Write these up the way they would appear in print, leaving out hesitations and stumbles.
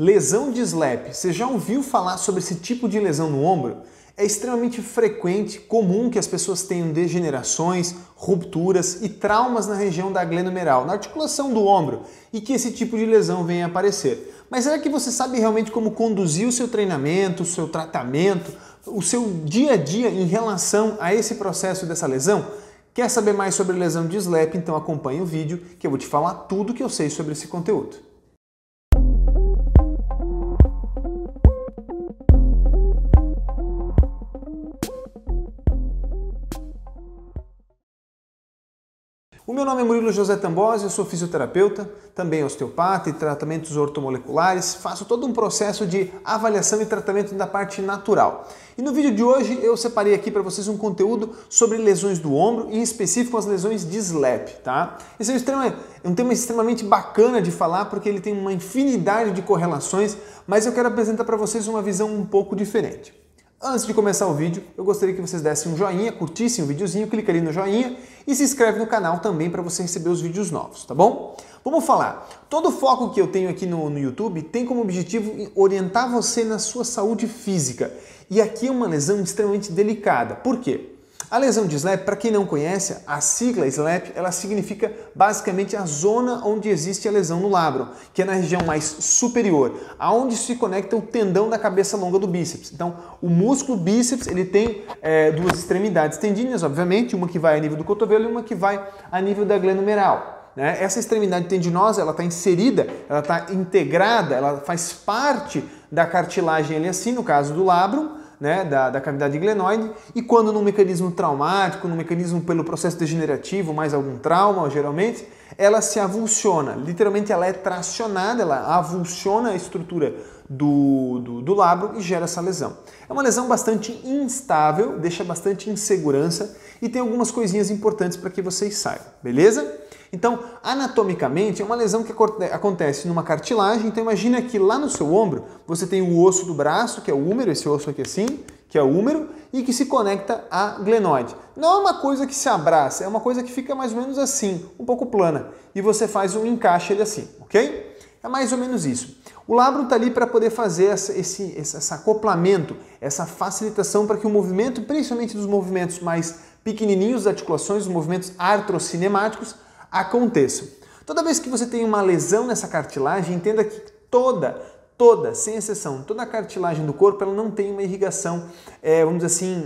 Lesão de SLAP. Você já ouviu falar sobre esse tipo de lesão no ombro? É extremamente frequente, comum que as pessoas tenham degenerações, rupturas e traumas na região da glenomeral, na articulação do ombro, e que esse tipo de lesão venha a aparecer. Mas será que você sabe realmente como conduzir o seu treinamento, o seu tratamento, o seu dia a dia em relação a esse processo dessa lesão? Quer saber mais sobre lesão de SLAP? Então acompanhe o vídeo que eu vou te falar tudo que eu sei sobre esse conteúdo. O meu nome é Murilo José Tambosi, eu sou fisioterapeuta, também osteopata e tratamentos ortomoleculares, faço todo um processo de avaliação e tratamento da parte natural. E no vídeo de hoje eu separei aqui para vocês um conteúdo sobre lesões do ombro, em específico as lesões de SLAP, tá? Esse é um tema extremamente bacana de falar porque ele tem uma infinidade de correlações, mas eu quero apresentar para vocês uma visão um pouco diferente. Antes de começar o vídeo, eu gostaria que vocês dessem um joinha, curtissem o videozinho, clica ali no joinha e se inscreve no canal também para você receber os vídeos novos, tá bom? Vamos falar. Todo o foco que eu tenho aqui no YouTube tem como objetivo orientar você na sua saúde física. E aqui é uma lesão extremamente delicada. Por quê? A lesão de SLAP, para quem não conhece, a sigla SLAP, ela significa basicamente a zona onde existe a lesão no labro, que é na região mais superior, aonde se conecta o tendão da cabeça longa do bíceps. Então, o músculo bíceps, ele tem duas extremidades tendíneas, obviamente, uma que vai a nível do cotovelo e uma que vai a nível da glenomeral. Essa extremidade tendinosa, ela está inserida, ela está integrada, ela faz parte da cartilagem ali assim, no caso do labrum, da cavidade glenoide, e quando num mecanismo traumático, num mecanismo pelo processo degenerativo, mais algum trauma, geralmente, ela se avulsiona, literalmente ela é tracionada, ela avulsiona a estrutura do labro e gera essa lesão. É uma lesão bastante instável, deixa bastante insegurança e tem algumas coisinhas importantes para que vocês saibam, beleza? Então, anatomicamente, é uma lesão que acontece numa cartilagem. Então, imagina que lá no seu ombro você tem o osso do braço, que é o húmero, esse osso aqui assim, que é o húmero, e que se conecta à glenoide. Não é uma coisa que se abraça, é uma coisa que fica mais ou menos assim, um pouco plana. E você faz um encaixe ele assim, ok? É mais ou menos isso. O labrum está ali para poder fazer esse acoplamento, essa facilitação para que o movimento, principalmente dos movimentos mais pequenininhos das articulações, os movimentos artrocinemáticos, aconteçam. Toda vez que você tem uma lesão nessa cartilagem, entenda que toda, sem exceção, toda a cartilagem do corpo ela não tem uma irrigação, vamos dizer assim,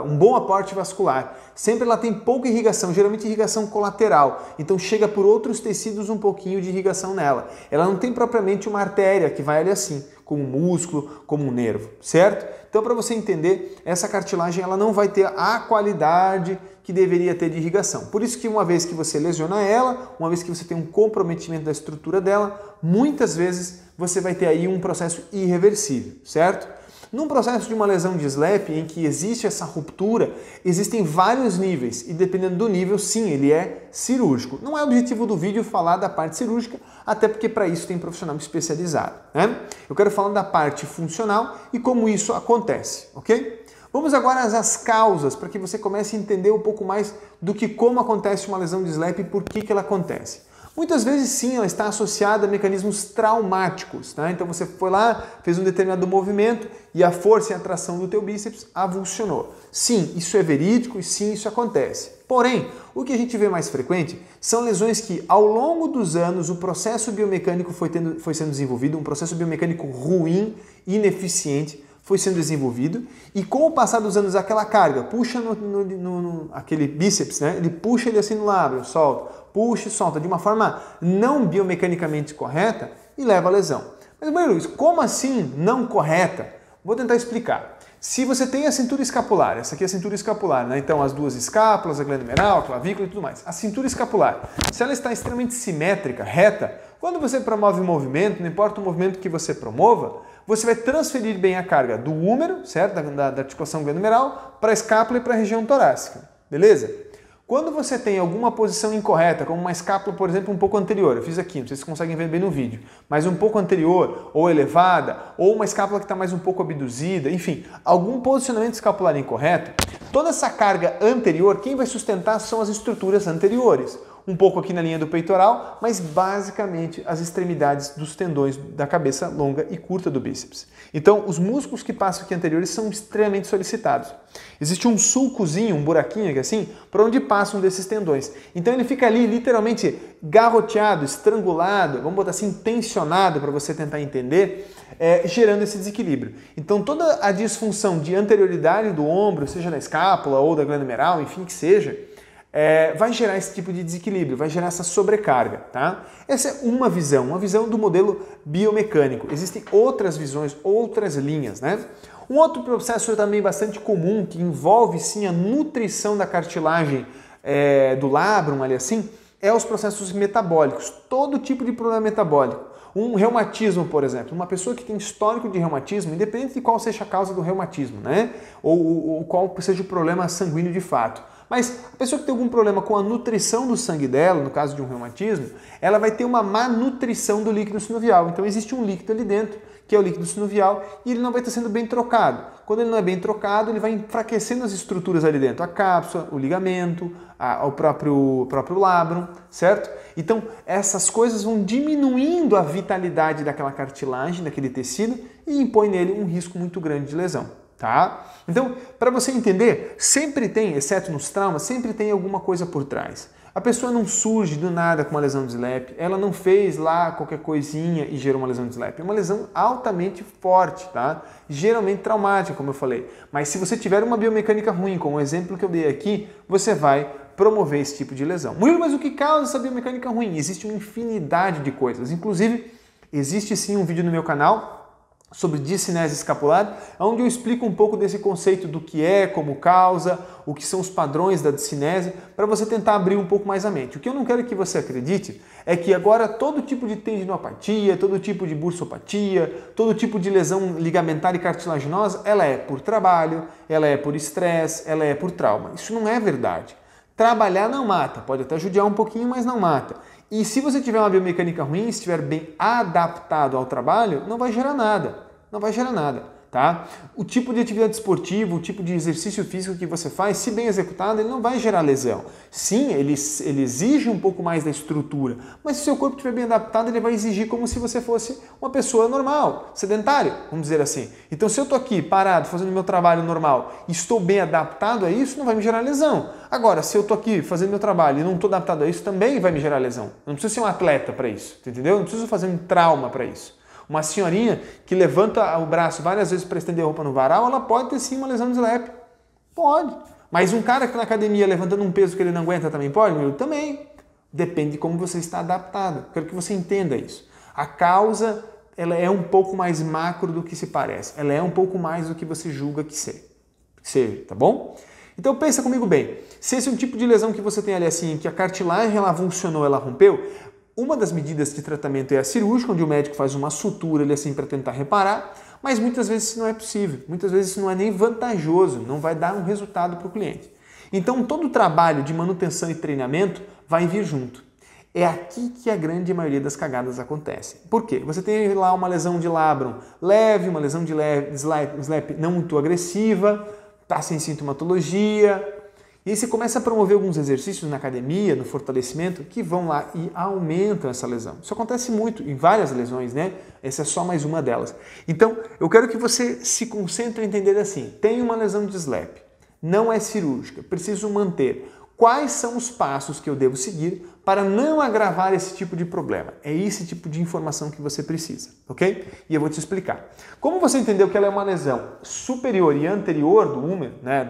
um bom aporte vascular. Sempre ela tem pouca irrigação, geralmente irrigação colateral. Então chega por outros tecidos um pouquinho de irrigação nela. Ela não tem propriamente uma artéria que vai ali assim, como um músculo, como um nervo, certo? Então para você entender, essa cartilagem ela não vai ter a qualidade que deveria ter de irrigação. Por isso que uma vez que você lesiona ela, uma vez que você tem um comprometimento da estrutura dela, muitas vezes você vai ter aí um processo irreversível, certo? Num processo de uma lesão de SLAP em que existe essa ruptura, existem vários níveis e dependendo do nível, sim, ele é cirúrgico. Não é o objetivo do vídeo falar da parte cirúrgica, até porque para isso tem profissional especializado, né? Eu quero falar da parte funcional e como isso acontece, ok? Vamos agora às causas, para que você comece a entender um pouco mais do que como acontece uma lesão de SLAP e por que ela acontece. Muitas vezes sim, ela está associada a mecanismos traumáticos, tá? Então você foi lá, fez um determinado movimento e a força e a tração do teu bíceps avulsionou. Sim, isso é verídico e sim, isso acontece. Porém, o que a gente vê mais frequente são lesões que ao longo dos anos o processo biomecânico foi sendo desenvolvido, um processo biomecânico ruim, ineficiente, foi sendo desenvolvido e com o passar dos anos aquela carga puxa aquele bíceps, né? Ele puxa ele assim no lábio, solta, puxa e solta de uma forma não biomecanicamente correta e leva a lesão. Mas, Maria Luiz, como assim não correta? Vou tentar explicar. Se você tem a cintura escapular, essa aqui é a cintura escapular, né? Então as duas escápulas, a glenomeral, a clavícula e tudo mais. A cintura escapular, se ela está extremamente simétrica, reta, quando você promove o movimento, não importa o movimento que você promova, você vai transferir bem a carga do húmero, certo? Da articulação glenomeral, para a escápula e para a região torácica, beleza? Quando você tem alguma posição incorreta, como uma escápula, por exemplo, um pouco anterior, eu fiz aqui, não sei se vocês conseguem ver bem no vídeo, mas um pouco anterior, ou elevada, ou uma escápula que está mais um pouco abduzida, enfim, algum posicionamento escapular incorreto, toda essa carga anterior, quem vai sustentar são as estruturas anteriores. um pouco aqui na linha do peitoral, mas basicamente as extremidades dos tendões da cabeça longa e curta do bíceps. Então, os músculos que passam aqui anteriores são extremamente solicitados. Existe um sulcozinho, um buraquinho aqui assim, por onde passam desses tendões. Então ele fica ali literalmente garroteado, estrangulado, vamos botar assim, tensionado para você tentar entender, gerando esse desequilíbrio. Então toda a disfunção de anterioridade do ombro, seja da escápula ou da glândula humeral, enfim que seja, vai gerar esse tipo de desequilíbrio, vai gerar essa sobrecarga, tá? Essa é uma visão do modelo biomecânico. Existem outras visões, outras linhas, né? Um outro processo também bastante comum, que envolve sim a nutrição da cartilagem do labrum, ali assim, é os processos metabólicos. Todo tipo de problema metabólico. Um reumatismo, por exemplo, uma pessoa que tem histórico de reumatismo, independente de qual seja a causa do reumatismo, né? Ou qual seja o problema sanguíneo de fato. Mas a pessoa que tem algum problema com a nutrição do sangue dela, no caso de um reumatismo, ela vai ter uma má nutrição do líquido sinovial. Então existe um líquido ali dentro, que é o líquido sinovial, e ele não vai estar sendo bem trocado. Quando ele não é bem trocado, ele vai enfraquecendo as estruturas ali dentro, a cápsula, o ligamento, o próprio labrum, certo? Então essas coisas vão diminuindo a vitalidade daquela cartilagem, daquele tecido, e impõe nele um risco muito grande de lesão. Tá? Então, para você entender, sempre tem, exceto nos traumas, sempre tem alguma coisa por trás. A pessoa não surge do nada com uma lesão de SLAP, ela não fez lá qualquer coisinha e gerou uma lesão de SLAP. É uma lesão altamente forte, tá? Geralmente traumática, como eu falei. Mas se você tiver uma biomecânica ruim, como o exemplo que eu dei aqui, você vai promover esse tipo de lesão. Murilo, mas o que causa essa biomecânica ruim? Existe uma infinidade de coisas. Inclusive, existe sim um vídeo no meu canal sobre discinese escapular, onde eu explico um pouco desse conceito do que é, como causa, o que são os padrões da discinese, para você tentar abrir um pouco mais a mente. O que eu não quero que você acredite é que agora todo tipo de tendinopatia, todo tipo de bursopatia, todo tipo de lesão ligamentar e cartilaginosa, ela é por trabalho, ela é por estresse, ela é por trauma. Isso não é verdade. Trabalhar não mata, pode até judiar um pouquinho, mas não mata. E se você tiver uma biomecânica ruim, estiver bem adaptado ao trabalho, não vai gerar nada. Não vai gerar nada, tá? O tipo de atividade esportiva, o tipo de exercício físico que você faz, se bem executado, ele não vai gerar lesão. Sim, ele exige um pouco mais da estrutura, mas se o seu corpo estiver bem adaptado, ele vai exigir como se você fosse uma pessoa normal, sedentária, vamos dizer assim. Então, se eu estou aqui parado, fazendo meu trabalho normal e estou bem adaptado a isso, não vai me gerar lesão. Agora, se eu estou aqui fazendo meu trabalho e não estou adaptado a isso, também vai me gerar lesão. Não preciso ser um atleta para isso, entendeu? Não preciso fazer um trauma para isso. Uma senhorinha que levanta o braço várias vezes para estender a roupa no varal, ela pode ter sim uma lesão de SLAP. Pode. Mas um cara que na academia levantando um peso que ele não aguenta também pode? Eu também. Depende de como você está adaptado. Quero que você entenda isso. A causa, ela é um pouco mais macro do que se parece. Ela é um pouco mais do que você julga que seja, tá bom? Então pensa comigo bem. Se esse é um tipo de lesão que você tem ali assim, que a cartilagem ela funcionou, ela rompeu, uma das medidas de tratamento é a cirúrgica, onde o médico faz uma sutura ali assim para tentar reparar, mas muitas vezes isso não é possível, muitas vezes isso não é nem vantajoso, não vai dar um resultado para o cliente. Então todo o trabalho de manutenção e treinamento vai vir junto. É aqui que a grande maioria das cagadas acontece. Por quê? Você tem lá uma lesão de labrum leve, uma lesão de SLAP não muito agressiva, está sem sintomatologia. E aí você começa a promover alguns exercícios na academia, no fortalecimento, que vão lá e aumentam essa lesão. Isso acontece muito em várias lesões, né? Essa é só mais uma delas. Então, eu quero que você se concentre em entender assim, tem uma lesão de SLAP, não é cirúrgica, preciso manter. Quais são os passos que eu devo seguir para não agravar esse tipo de problema? É esse tipo de informação que você precisa, ok? E eu vou te explicar. Como você entendeu que ela é uma lesão superior e anterior do húmero, né,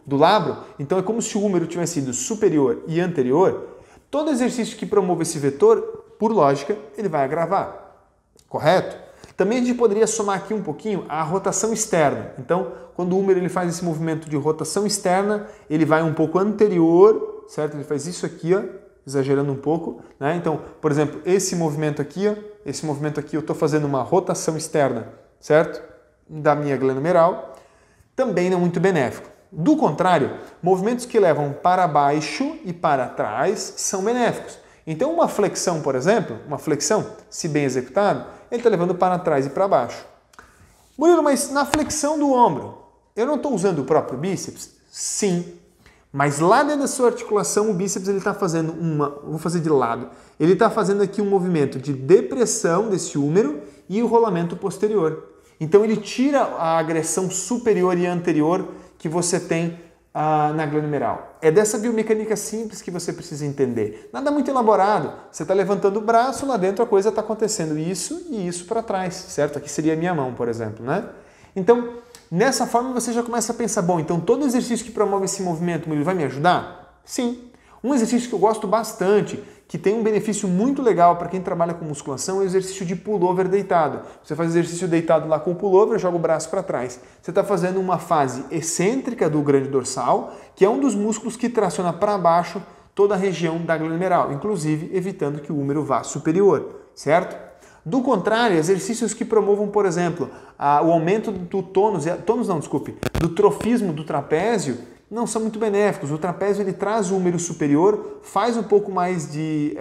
do labro, então é como se o húmero tivesse sido superior e anterior, todo exercício que promova esse vetor, por lógica, ele vai agravar, correto? Também a gente poderia somar aqui um pouquinho a rotação externa. Então, quando o húmero ele faz esse movimento de rotação externa, ele vai um pouco anterior, certo? Ele faz isso aqui, ó, exagerando um pouco, né? Então, por exemplo, esse movimento aqui, ó, eu estou fazendo uma rotação externa, certo? Da minha glândula humeral, também não é muito benéfico. Do contrário, movimentos que levam para baixo e para trás são benéficos. Então, uma flexão, por exemplo, se bem executado, ele está levando para trás e para baixo. Murilo, mas na flexão do ombro, eu não estou usando o próprio bíceps? Sim, Mas lá dentro da sua articulação, o bíceps ele está fazendo vou fazer de lado, ele está fazendo aqui um movimento de depressão desse húmero e o rolamento posterior. Então ele tira a agressão superior e anterior que você tem na glenohumeral. É dessa biomecânica simples que você precisa entender. Nada muito elaborado. Você está levantando o braço, lá dentro a coisa está acontecendo isso e isso para trás, certo? Aqui seria a minha mão, por exemplo, né? Então, nessa forma você já começa a pensar, bom, então todo exercício que promove esse movimento, ele vai me ajudar? Sim. Um exercício que eu gosto bastante, que tem um benefício muito legal para quem trabalha com musculação, é o exercício de pullover deitado. Você faz exercício deitado lá com o pullover, joga o braço para trás. Você está fazendo uma fase excêntrica do grande dorsal, que é um dos músculos que traciona para baixo toda a região da glenohumeral, inclusive evitando que o húmero vá superior, certo? Do contrário, exercícios que promovam, por exemplo, o aumento do do trofismo do trapézio, não são muito benéficos. O trapézio ele traz o húmero superior, faz um pouco mais de,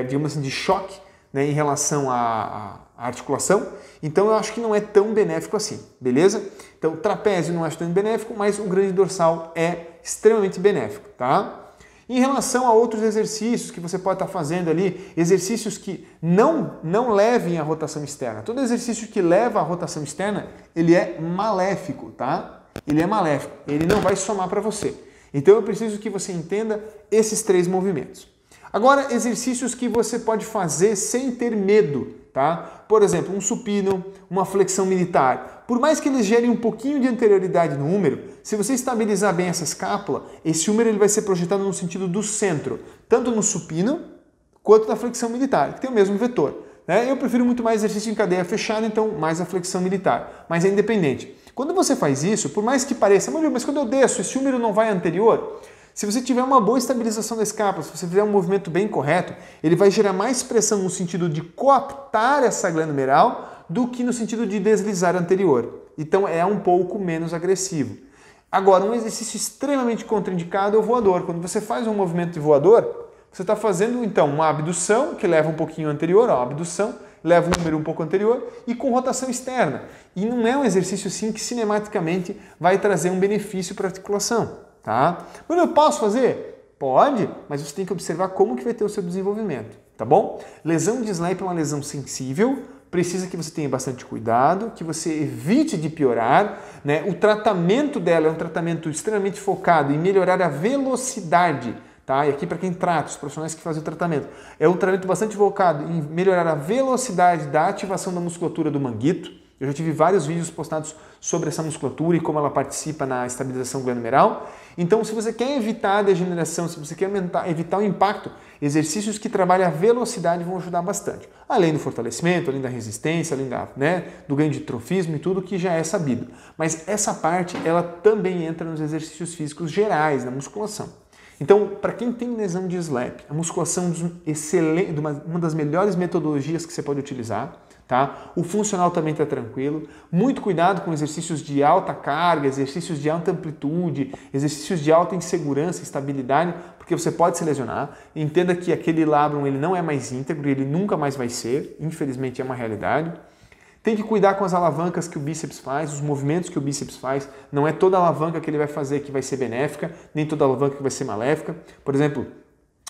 digamos assim, de choque, né, em relação à articulação. Então eu acho que não é tão benéfico assim, beleza? Então o trapézio não acho tão benéfico, mas o grande dorsal é extremamente benéfico, tá? Em relação a outros exercícios que você pode estar fazendo ali, exercícios que não levem à rotação externa. Todo exercício que leva à rotação externa, ele é maléfico, tá? Ele é maléfico, ele não vai somar para você. Então eu preciso que você entenda esses 3 movimentos. Agora, exercícios que você pode fazer sem ter medo, tá? Por exemplo, um supino, uma flexão militar. Por mais que eles gerem um pouquinho de anterioridade no húmero, se você estabilizar bem essa escápula, esse húmero ele vai ser projetado no sentido do centro, tanto no supino quanto na flexão militar, que tem o mesmo vetor. Né? Eu prefiro muito mais exercício em cadeia fechada, então mais a flexão militar, mas é independente. Quando você faz isso, por mais que pareça, mas quando eu desço, esse húmero não vai anterior, se você tiver uma boa estabilização da escápula, se você fizer um movimento bem correto, ele vai gerar mais pressão no sentido de coaptar essa glenohumeral do que no sentido de deslizar anterior. Então é um pouco menos agressivo. Agora, um exercício extremamente contraindicado é o voador. Quando você faz um movimento de voador, você está fazendo então uma abdução, que leva um pouquinho anterior, ó, abdução, leva um número um pouco anterior e com rotação externa. E não é um exercício assim que cinematicamente vai trazer um benefício para a articulação. Tá? Mas eu posso fazer? Pode, mas você tem que observar como que vai ter o seu desenvolvimento, tá bom? Lesão de SLAP é uma lesão sensível, precisa que você tenha bastante cuidado, que você evite de piorar, né? O tratamento dela é um tratamento extremamente focado em melhorar a velocidade, tá? E aqui para quem trata, os profissionais que fazem o tratamento, é um tratamento bastante focado em melhorar a velocidade da ativação da musculatura do manguito. Eu já tive vários vídeos postados sobre essa musculatura e como ela participa na estabilização glenohumeral. Então, se você quer evitar a degeneração, se você quer evitar o impacto, exercícios que trabalham a velocidade vão ajudar bastante. Além do fortalecimento, além da resistência, além do ganho de trofismo e tudo que já é sabido. Mas essa parte, ela também entra nos exercícios físicos gerais, na musculação. Então, para quem tem lesão de SLAP, a musculação é uma das melhores metodologias que você pode utilizar. Tá? O funcional também está tranquilo. Muito cuidado com exercícios de alta carga, exercícios de alta amplitude, exercícios de alta insegurança, estabilidade, porque você pode se lesionar. Entenda que aquele labrum ele não é mais íntegro, ele nunca mais vai ser, infelizmente é uma realidade. Tem que cuidar com as alavancas que o bíceps faz, os movimentos que o bíceps faz. Não é toda alavanca que ele vai fazer que vai ser benéfica, nem toda alavanca que vai ser maléfica. Por exemplo,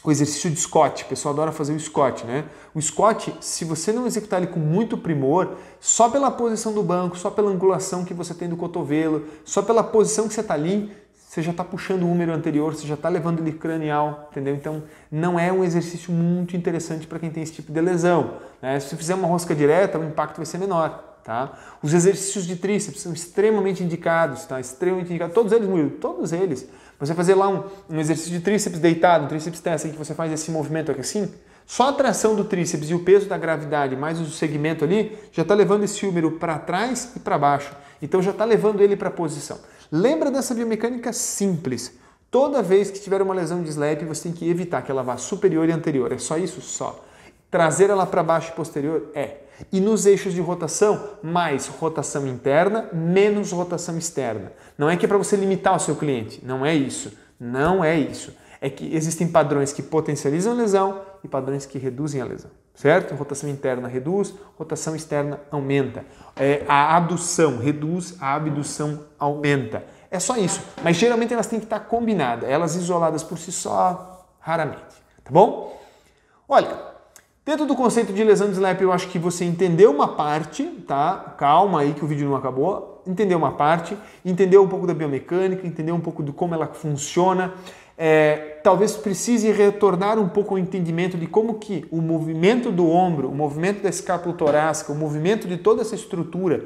o exercício de Scott, o pessoal adora fazer o Scott, né? O Scott, se você não executar ele com muito primor, só pela posição do banco, só pela angulação que você tem do cotovelo, só pela posição que você está ali, você já está puxando o húmero anterior, você já está levando ele cranial, entendeu? Então, não é um exercício muito interessante para quem tem esse tipo de lesão, né? Se você fizer uma rosca direta, o impacto vai ser menor, tá? Os exercícios de tríceps são extremamente indicados, tá? Extremamente indicados, todos eles, Murilo, todos eles. Você fazer lá um exercício de tríceps deitado, um tríceps testa, em que você faz esse movimento aqui assim, só a tração do tríceps e o peso da gravidade, mais o segmento ali, já está levando esse húmero para trás e para baixo. Então já está levando ele para a posição. Lembra dessa biomecânica simples. Toda vez que tiver uma lesão de SLAP, você tem que evitar que ela vá superior e anterior. É só isso? Só. Trazer ela para baixo e posterior? É. E nos eixos de rotação, mais rotação interna, menos rotação externa. Não é que é para você limitar o seu cliente, não é isso. Não é isso. É que existem padrões que potencializam a lesão e padrões que reduzem a lesão, certo? Rotação interna reduz, rotação externa aumenta. A adução reduz, a abdução aumenta. É só isso. Mas geralmente elas têm que estar combinadas. Elas isoladas por si só, raramente. Tá bom? Olha, dentro do conceito de lesão de SLAP, eu acho que você entendeu uma parte, tá? Calma aí que o vídeo não acabou. Entendeu uma parte, entendeu um pouco da biomecânica, entendeu um pouco de como ela funciona. Talvez precise retornar um pouco ao entendimento de como que o movimento do ombro, o movimento da escápula torácica, o movimento de toda essa estrutura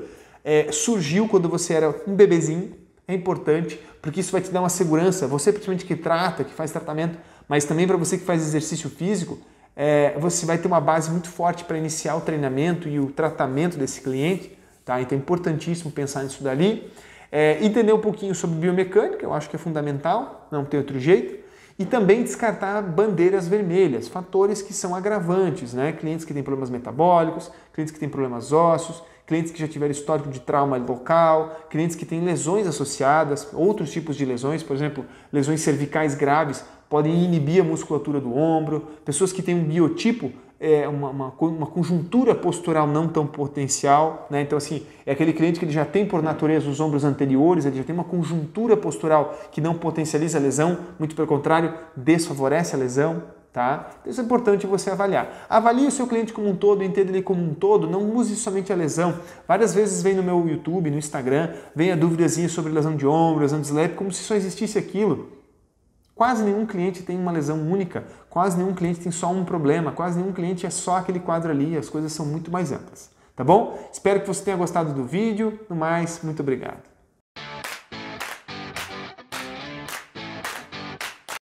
surgiu quando você era um bebezinho. É importante, porque isso vai te dar uma segurança. Você, principalmente que trata, que faz tratamento, mas também para você que faz exercício físico, você vai ter uma base muito forte para iniciar o treinamento e o tratamento desse cliente. Tá? Então é importantíssimo pensar nisso dali. Entender um pouquinho sobre biomecânica, eu acho que é fundamental, não tem outro jeito. E também descartar bandeiras vermelhas, fatores que são agravantes, né? Clientes que têm problemas metabólicos, clientes que têm problemas ósseos, clientes que já tiveram histórico de trauma local, clientes que têm lesões associadas, outros tipos de lesões, por exemplo, lesões cervicais graves podem inibir a musculatura do ombro, pessoas que têm um biotipo, uma conjuntura postural não tão potencial, né? Então assim, é aquele cliente que ele já tem por natureza os ombros anteriores, ele já tem uma conjuntura postural que não potencializa a lesão, muito pelo contrário, desfavorece a lesão. Tá? Então isso é importante você avaliar. Avalie o seu cliente como um todo, entenda ele como um todo, não use somente a lesão. Várias vezes vem no meu YouTube, no Instagram, vem a duvidazinha sobre lesão de ombro, lesão de SLAP, como se só existisse aquilo. Quase nenhum cliente tem uma lesão única, quase nenhum cliente tem só um problema, quase nenhum cliente é só aquele quadro ali, as coisas são muito mais amplas. Tá bom? Espero que você tenha gostado do vídeo. No mais, muito obrigado.